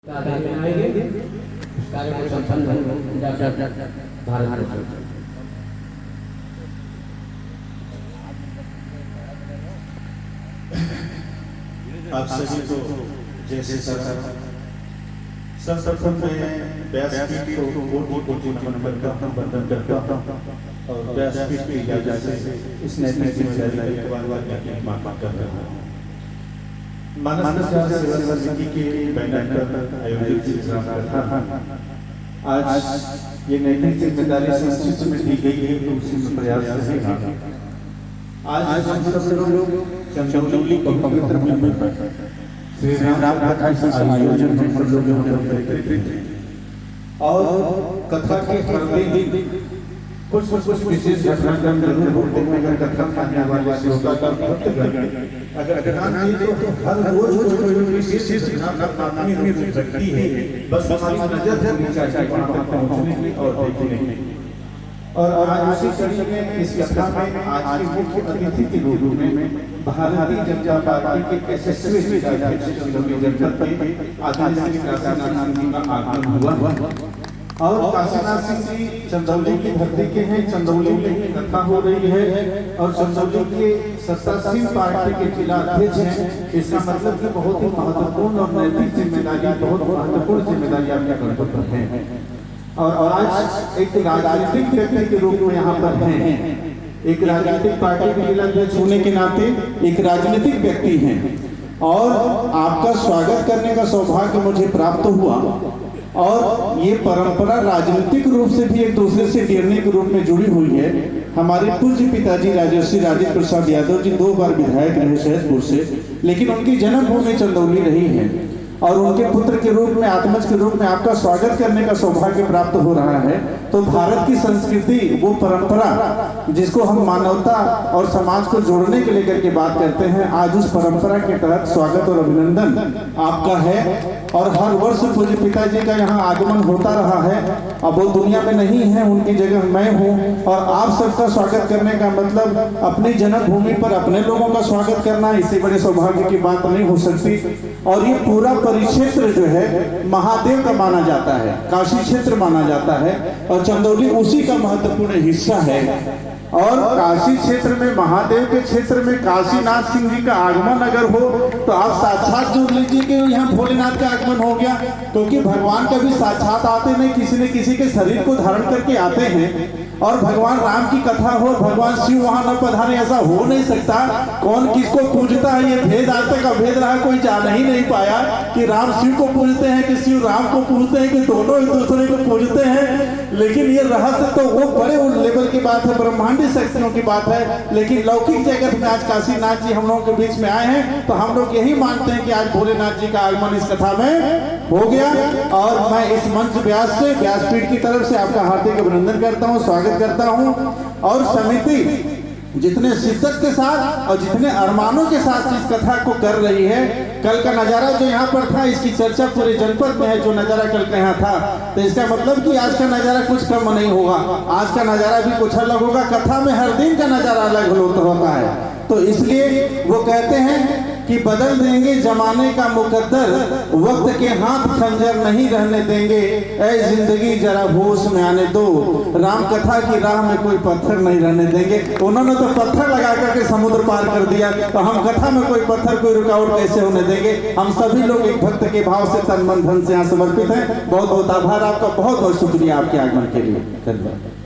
आएंगे कार्य को संपन्न भारत आप सभी को जैसे सर्वप्रथम मैं व्यासपीठ को कोटि नमन करता हूँ, वंदन करता हूँ और व्यासपीठ की इजाजत से इस नैतिक जिम्मेदारी के बाद मांग कर रहा हूँ। मानस सेवा समिति के बैनर पर आयोजित आज ये नैतिक जिम्मेदारी संस्कृति में दी गई है तो उसी में प्रयास रहेगा। आज हम सब लोग चंदौली की पवित्र भूमि पर श्री राम कथा का आयोजन हम सब लोगों ने और कथा के हर दिन कुछ विशेष घटनाक्रम जरूर होते हैं। अगर कथा करने वाले श्रोता का अगर ध्यान दें तो हर रोज कोई विशेष घटना हो सकती है, बस हमारी नजर होनी चाहिए वहां पहुंचने और देखने की। और आज उसी कड़ी में इस कथा में आज के मुख्य अतिथि के रूप में भारतीय जनता पार्टी के यशस्वी अध्यक्ष चंदौली जनपद के आदरणीय श्री काशीनाथ सिंह का आगमन हुआ और काशीनाथ सिंह जी चंदौली की धरती के हैं। चंदौली में ही कथा हो रही है और चंदौली के सत्तासीन पार्टी के जिला अध्यक्ष हैं। इसका मतलब कि बहुत ही महत्वपूर्ण और नैतिक जिम्मेदारी, बहुत महत्वपूर्ण जिम्मेदारी आपके कंधों पर है। और आज एक राजनीतिक व्यक्ति के रूप में यहाँ पर हैं, एक राजनीतिक पार्टी के जिला अध्यक्ष होने के नाते एक राजनीतिक व्यक्ति हैं और आपका स्वागत करने का सौभाग्य मुझे प्राप्त हुआ। और ये परंपरा राजनीतिक रूप से भी एक दूसरे से गिरने के रूप में जुड़ी हुई है। हमारे पूज्य पिताजी राजर्षि राजेंद्र प्रसाद यादव जी 2 बार विधायक रहे सहसपुर से, लेकिन उनकी जन्मभूमि चंदौली रही है और उनके पुत्र के रूप में, आत्मज के रूप में आपका स्वागत करने का सौभाग्य प्राप्त हो रहा है। तो भारत की संस्कृति, वो परंपरा जिसको हम मानवता और समाज को जोड़ने के लेकर के बात करते हैं, आज उस परंपरा के तहत स्वागत और अभिनंदन आपका है। और हर वर्ष पूज्य पिताजी का यहाँ आगमन होता रहा है। अब वो दुनिया में नहीं है, उनकी जगह मैं हूँ और आप सबका स्वागत करने का मतलब अपनी जन्मभूमि पर अपने लोगों का स्वागत करना, इससे बड़े सौभाग्य की बात नहीं हो सकती। और ये पूरा परिक्षेत्र जो है महादेव का माना जाता है, काशी क्षेत्र माना जाता है और चंदौली उसी का महत्वपूर्ण हिस्सा है। और काशी क्षेत्र में, महादेव के क्षेत्र में काशीनाथ सिंह जी का आगमन अगर हो तो आप साक्षात जोड़ लीजिए कि यहाँ भोलेनाथ का आगमन हो गया, क्योंकि भगवान कभी साक्षात आते नहीं, किसी न किसी के शरीर को धारण करके आते हैं। और भगवान राम की कथा हो, भगवान शिव वहां न पधारे, ऐसा हो नहीं सकता। कौन किसको पूजता है ये भेद आज तक अभेद रहा, कोई जान ही नहीं पाया कि राम शिव को पूजते हैं कि शिव राम को पूजते हैं कि दोनों एक दूसरे को पूजते हैं। लेकिन ये रहस्य तो वो बड़े लेवल की बात है, ब्रह्मांडी शक्तियों की बात है। लेकिन लौकिक जगत में आज काशीनाथ जी हम लोगों के बीच में आए हैं तो हम लोग यही मानते हैं कि आज भोलेनाथ जी का आगमन इस कथा में हो गया। और मैं इस मंच व्यास से, व्यासपीठ की तरफ से आपका हार्दिक अभिनंदन करता हूँ, स्वागत करता हूँ। और समिति जितने शिद्दत के साथ और जितने अरमानों के साथ इस कथा को कर रही है, कल का नजारा जो यहाँ पर था, इसकी चर्चा पूरे जनपद में है। जो नजारा कल का यहाँ था, तो इसका मतलब कि आज का नजारा कुछ कम नहीं होगा, आज का नजारा भी कुछ अलग होगा। कथा में हर दिन का नजारा अलग होता है। तो इसलिए वो कहते हैं कि बदल देंगे जमाने का मुकद्दर, वक्त के हाथ खंजर नहीं रहने देंगे, ऐ जिंदगी जरा होश में आने दो, राम कथा की राह में कोई पत्थर नहीं रहने देंगे। उन्होंने तो पत्थर लगा करके समुद्र पार कर दिया, तो हम कथा में कोई पत्थर, कोई रुकावट कैसे होने देंगे। हम सभी लोग एक भक्त के भाव से तन मन धन से यहाँ समर्पित हैं। बहुत बहुत आभार आपका, बहुत बहुत शुक्रिया आपके आगमन के लिए। धन्यवाद।